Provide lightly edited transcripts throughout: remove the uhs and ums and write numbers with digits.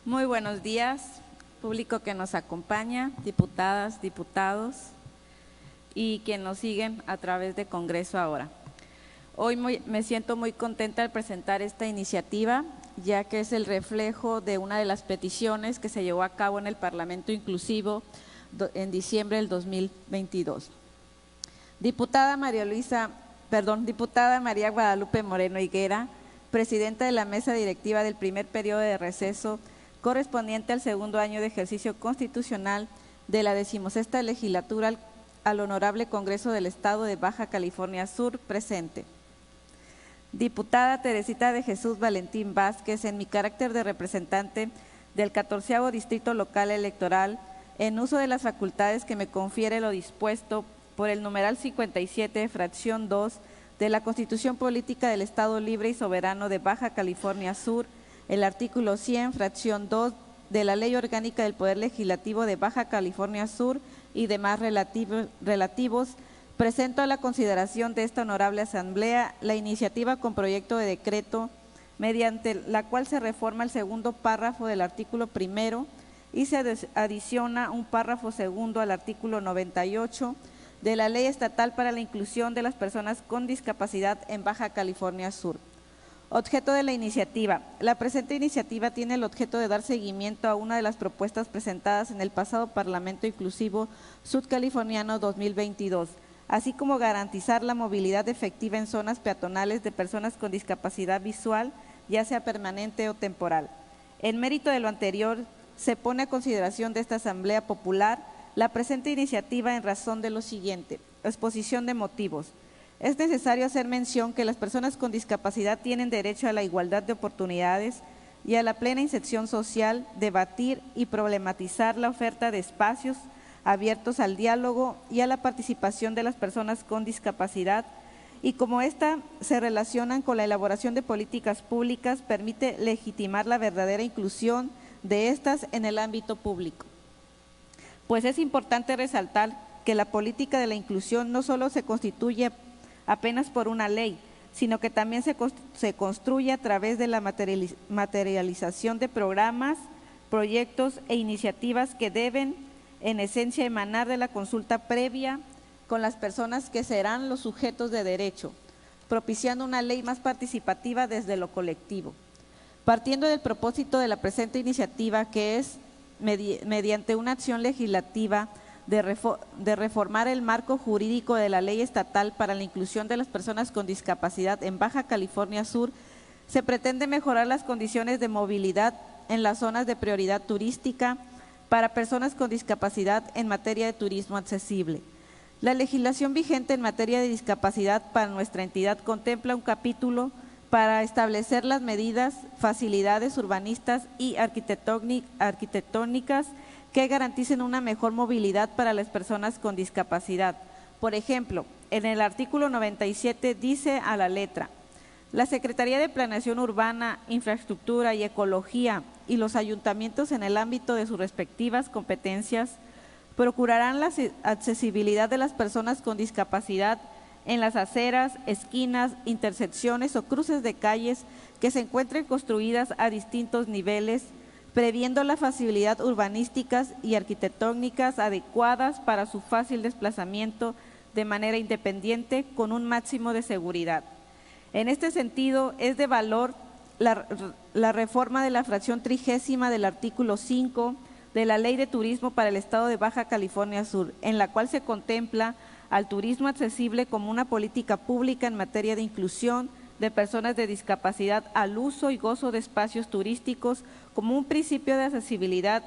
Muy buenos días, público que nos acompaña, diputadas, diputados y quienes nos siguen a través de Congreso Ahora. Hoy me siento muy contenta al presentar esta iniciativa, ya que es el reflejo de una de las peticiones que se llevó a cabo en el Parlamento Inclusivo en diciembre del 2022. Diputada María Guadalupe Moreno Higuera, presidenta de la mesa directiva del primer periodo de receso correspondiente al segundo año de ejercicio constitucional de la 16ª legislatura al Honorable Congreso del Estado de Baja California Sur, presente. Diputada Teresita de Jesús Valentín Vázquez, en mi carácter de representante del 14º Distrito Local Electoral, en uso de las facultades que me confiere lo dispuesto por el numeral 57, fracción 2, de la Constitución Política del Estado Libre y Soberano de Baja California Sur, el artículo 100, fracción 2, de la Ley Orgánica del Poder Legislativo de Baja California Sur y demás relativos, presento a la consideración de esta honorable Asamblea la iniciativa con proyecto de decreto mediante la cual se reforma el segundo párrafo del artículo primero y se adiciona un párrafo segundo al artículo 98 de la Ley Estatal para la Inclusión de las Personas con Discapacidad en Baja California Sur. Objeto de la iniciativa. La presente iniciativa tiene el objeto de dar seguimiento a una de las propuestas presentadas en el pasado Parlamento Inclusivo Sudcaliforniano 2022, así como garantizar la movilidad efectiva en zonas peatonales de personas con discapacidad visual, ya sea permanente o temporal. En mérito de lo anterior, se pone a consideración de esta Asamblea Popular la presente iniciativa en razón de lo siguiente. Exposición de motivos. Es necesario hacer mención que las personas con discapacidad tienen derecho a la igualdad de oportunidades y a la plena inserción social, debatir y problematizar la oferta de espacios abiertos al diálogo y a la participación de las personas con discapacidad, y como ésta se relacionan con la elaboración de políticas públicas, permite legitimar la verdadera inclusión de estas en el ámbito público. Pues es importante resaltar que la política de la inclusión no solo se constituye apenas por una ley, sino que también se construye a través de la materialización de programas, proyectos e iniciativas que deben, en esencia, emanar de la consulta previa con las personas que serán los sujetos de derecho, propiciando una ley más participativa desde lo colectivo. Partiendo del propósito de la presente iniciativa, que es, mediante una acción legislativa, de reformar el marco jurídico de la Ley Estatal para la Inclusión de las Personas con Discapacidad en Baja California Sur, se pretende mejorar las condiciones de movilidad en las zonas de prioridad turística para personas con discapacidad en materia de turismo accesible. La legislación vigente en materia de discapacidad para nuestra entidad contempla un capítulo para establecer las medidas, facilidades urbanistas y arquitectónicas que garanticen una mejor movilidad para las personas con discapacidad. Por ejemplo, en el artículo 97 dice a la letra: la Secretaría de Planeación Urbana, Infraestructura y Ecología y los ayuntamientos en el ámbito de sus respectivas competencias procurarán la accesibilidad de las personas con discapacidad en las aceras, esquinas, intersecciones o cruces de calles que se encuentren construidas a distintos niveles, previendo las facilidades urbanísticas y arquitectónicas adecuadas para su fácil desplazamiento de manera independiente con un máximo de seguridad. En este sentido, es de valor la reforma de la fracción 30ª del artículo 5 de la Ley de Turismo para el Estado de Baja California Sur, en la cual se contempla al turismo accesible como una política pública en materia de inclusión de personas de discapacidad al uso y gozo de espacios turísticos como un principio de accesibilidad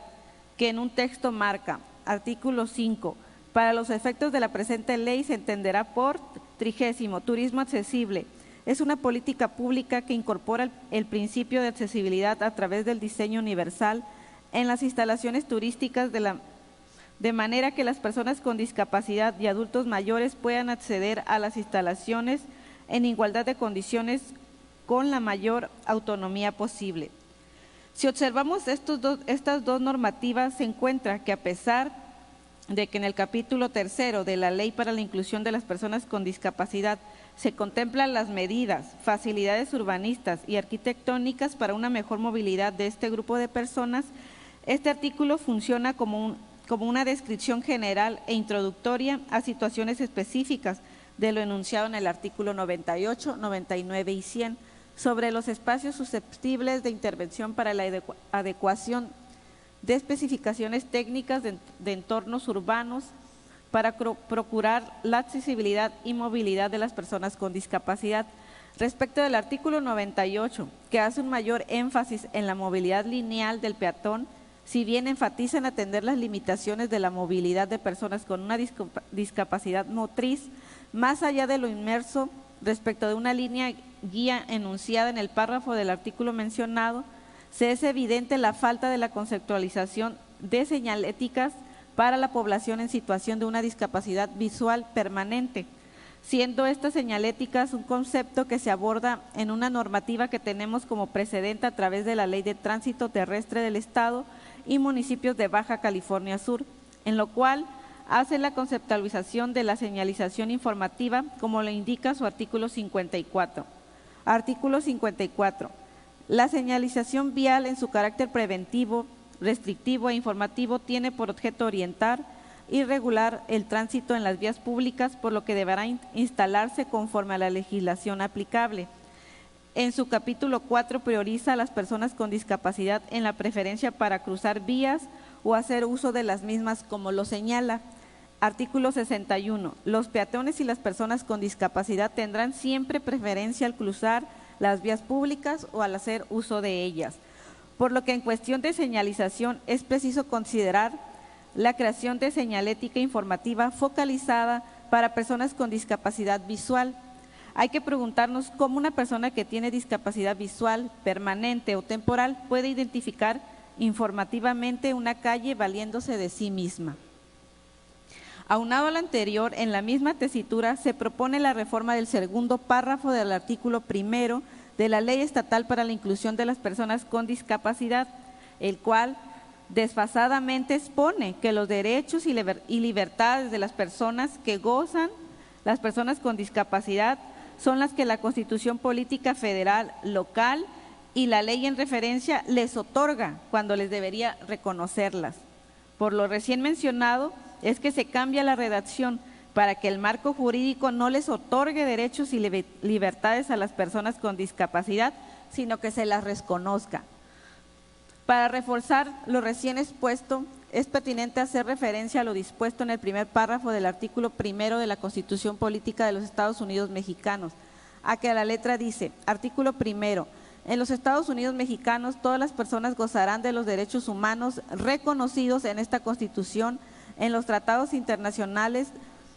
que en un texto marca, artículo 5, para los efectos de la presente ley se entenderá por 30º, turismo accesible. Es una política pública que incorpora el principio de accesibilidad a través del diseño universal en las instalaciones turísticas de manera que las personas con discapacidad y adultos mayores puedan acceder a las instalaciones en igualdad de condiciones con la mayor autonomía posible. Si observamos estas dos normativas, se encuentra que a pesar de que en el capítulo 3 de la Ley para la Inclusión de las Personas con Discapacidad se contemplan las medidas, facilidades urbanistas y arquitectónicas para una mejor movilidad de este grupo de personas, este artículo funciona como una descripción general e introductoria a situaciones específicas de lo enunciado en el artículo 98, 99 y 100 sobre los espacios susceptibles de intervención para la adecuación de especificaciones técnicas de entornos urbanos para procurar la accesibilidad y movilidad de las personas con discapacidad. Respecto del artículo 98, que hace un mayor énfasis en la movilidad lineal del peatón, si bien enfatiza en atender las limitaciones de la movilidad de personas con una discapacidad motriz, más allá de lo inmerso respecto de una línea guía enunciada en el párrafo del artículo mencionado, se es evidente la falta de la conceptualización de señaléticas para la población en situación de una discapacidad visual permanente, siendo estas señaléticas un concepto que se aborda en una normativa que tenemos como precedente a través de la Ley de Tránsito Terrestre del Estado y municipios de Baja California Sur, en lo cual hace la conceptualización de la señalización informativa como lo indica su artículo 54. Artículo 54. La señalización vial en su carácter preventivo, restrictivo e informativo tiene por objeto orientar y regular el tránsito en las vías públicas, por lo que deberá instalarse conforme a la legislación aplicable. En su capítulo 4 prioriza a las personas con discapacidad en la preferencia para cruzar vías o hacer uso de las mismas, como lo señala. Artículo 61. Los peatones y las personas con discapacidad tendrán siempre preferencia al cruzar las vías públicas o al hacer uso de ellas, por lo que en cuestión de señalización es preciso considerar la creación de señalética informativa focalizada para personas con discapacidad visual. Hay que preguntarnos cómo una persona que tiene discapacidad visual permanente o temporal puede identificar informativamente una calle valiéndose de sí misma. Aunado al anterior, en la misma tesitura se propone la reforma del segundo párrafo del artículo 1 de la Ley Estatal para la Inclusión de las Personas con Discapacidad, el cual desfasadamente expone que los derechos y libertades de las personas que gozan las personas con discapacidad son las que la Constitución Política Federal, local y la ley en referencia les otorga cuando les debería reconocerlas. Por lo recién mencionado, es que se cambia la redacción para que el marco jurídico no les otorgue derechos y libertades a las personas con discapacidad, sino que se las reconozca. Para reforzar lo recién expuesto, es pertinente hacer referencia a lo dispuesto en el primer párrafo del artículo 1 de la Constitución Política de los Estados Unidos Mexicanos, a que a la letra dice, artículo 1, en los Estados Unidos Mexicanos todas las personas gozarán de los derechos humanos reconocidos en esta Constitución, en los tratados internacionales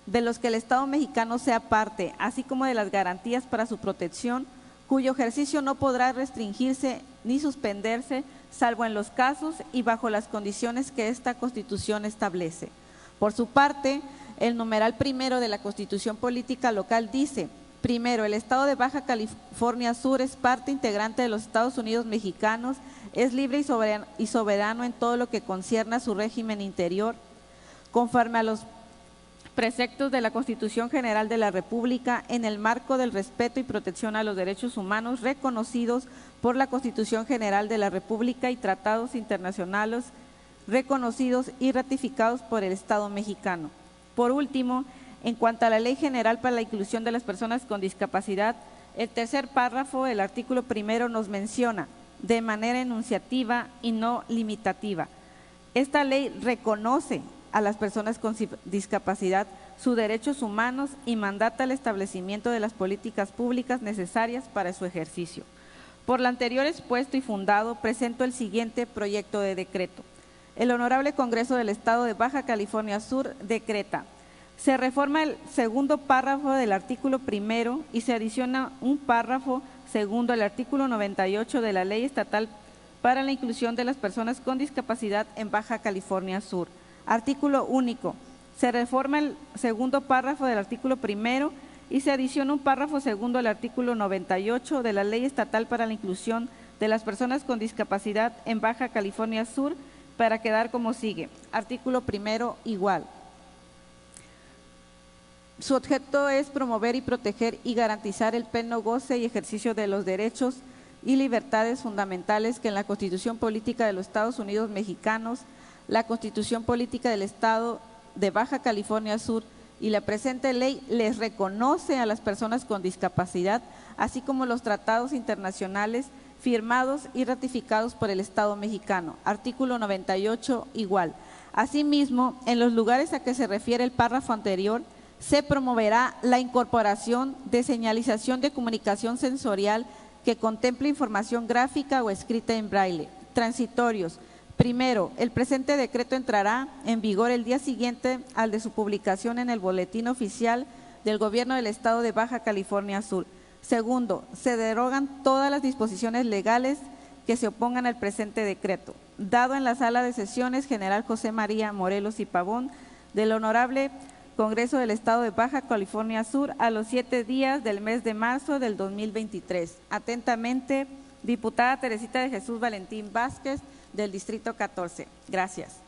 de los que el Estado mexicano sea parte, así como de las garantías para su protección, cuyo ejercicio no podrá restringirse ni suspenderse, salvo en los casos y bajo las condiciones que esta Constitución establece. Por su parte, el numeral 1 de la Constitución Política Local dice, primero, el Estado de Baja California Sur es parte integrante de los Estados Unidos Mexicanos, es libre y soberano en todo lo que concierne a su régimen interior, conforme a los preceptos de la Constitución General de la República, en el marco del respeto y protección a los derechos humanos reconocidos por la Constitución General de la República y tratados internacionales reconocidos y ratificados por el Estado mexicano. Por último, en cuanto a la Ley General para la Inclusión de las Personas con Discapacidad, el tercer párrafo del artículo 1 nos menciona de manera enunciativa y no limitativa. Esta ley reconoce a las personas con discapacidad sus derechos humanos y mandata el establecimiento de las políticas públicas necesarias para su ejercicio. Por lo anterior expuesto y fundado, presento el siguiente proyecto de decreto. El Honorable Congreso del Estado de Baja California Sur decreta: se reforma el segundo párrafo del artículo 1 y se adiciona un párrafo segundo al artículo 98 de la Ley Estatal para la Inclusión de las Personas con Discapacidad en Baja California Sur. Artículo único. Se reforma el segundo párrafo del artículo 1 y se adiciona un párrafo segundo al artículo 98 de la Ley Estatal para la Inclusión de las Personas con Discapacidad en Baja California Sur para quedar como sigue. Artículo 1 igual. Su objeto es promover y proteger y garantizar el pleno goce y ejercicio de los derechos y libertades fundamentales que en la Constitución Política de los Estados Unidos Mexicanos, la Constitución Política del Estado de Baja California Sur y la presente ley les reconoce a las personas con discapacidad, así como los tratados internacionales firmados y ratificados por el Estado mexicano. Artículo 98 igual. Asimismo, en los lugares a que se refiere el párrafo anterior, se promoverá la incorporación de señalización de comunicación sensorial que contemple información gráfica o escrita en braille. Transitorios. Primero, el presente decreto entrará en vigor el día siguiente al de su publicación en el Boletín Oficial del Gobierno del Estado de Baja California Sur. Segundo, se derogan todas las disposiciones legales que se opongan al presente decreto. Dado en la Sala de Sesiones General José María Morelos y Pavón del Honorable Congreso del Estado de Baja California Sur a los 7 días del mes de marzo del 2023. Atentamente, diputada Teresita de Jesús Valentín Vázquez, del Distrito 14. Gracias.